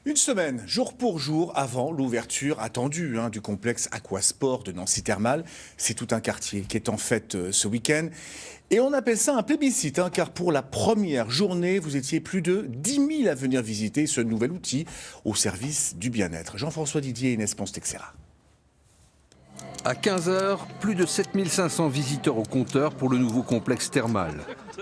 Une semaine, jour pour jour, avant l'ouverture attendue du complexe Aquasport de Nancy Thermal. C'est tout un quartier qui est en fête ce week-end. Et on appelle ça un plébiscite, car pour la première journée, vous étiez plus de 10 000 à venir visiter ce nouvel outil au service du bien-être. Jean-François Didier et Inès Ponce-Texera. À 15 h, plus de 7500 visiteurs au compteur pour le nouveau complexe thermal.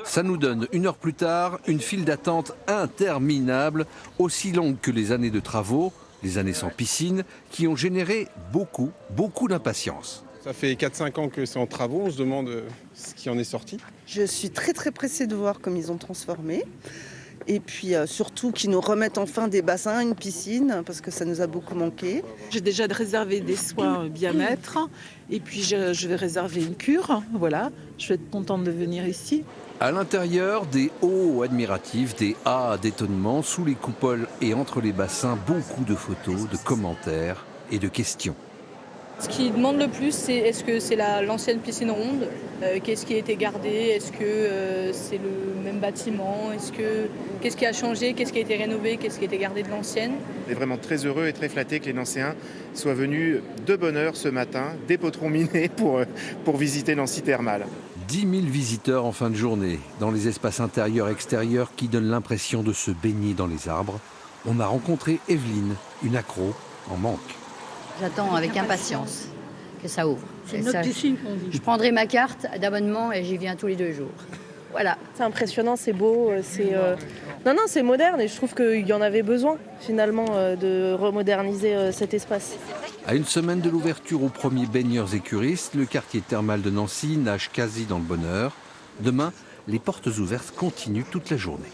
Ça nous donne, une heure plus tard, une file d'attente interminable, aussi longue que les années de travaux, les années sans piscine, qui ont généré beaucoup d'impatience. Ça fait 4-5 ans que c'est en travaux, on se demande ce qui en est sorti. Je suis très pressée de voir comme ils ont transformé. Et puis surtout qu'ils nous remettent enfin des bassins, une piscine, parce que ça nous a beaucoup manqué. J'ai déjà réservé des soins bien-être et puis je vais réserver une cure. Voilà, je vais être contente de venir ici. À l'intérieur, des hauts admiratifs, des ah d'étonnement, sous les coupoles et entre les bassins, beaucoup de photos, de commentaires et de questions. Ce qui demande le plus, c'est est-ce que c'est l'ancienne piscine ronde, qu'est-ce qui a été gardé, est-ce que c'est le même bâtiment, qu'est-ce qui a changé, qu'est-ce qui a été rénové, qu'est-ce qui a été gardé de l'ancienne. On est vraiment très heureux et très flattés que les Nancéens soient venus de bonne heure ce matin, des potrons minés pour visiter Nancy Thermal. 10 000 visiteurs en fin de journée, dans les espaces intérieurs et extérieurs qui donnent l'impression de se baigner dans les arbres. On a rencontré Evelyne, une accro en manque. J'attends avec impatience que ça ouvre. C'est notre piscine qu'on dit. Je prendrai ma carte d'abonnement et j'y viens tous les 2 jours. Voilà. C'est impressionnant, c'est beau, c'est moderne et je trouve qu'il y en avait besoin finalement de remoderniser cet espace. À une semaine de l'ouverture aux premiers baigneurs et curistes, le quartier thermal de Nancy nage quasi dans le bonheur. Demain, les portes ouvertes continuent toute la journée.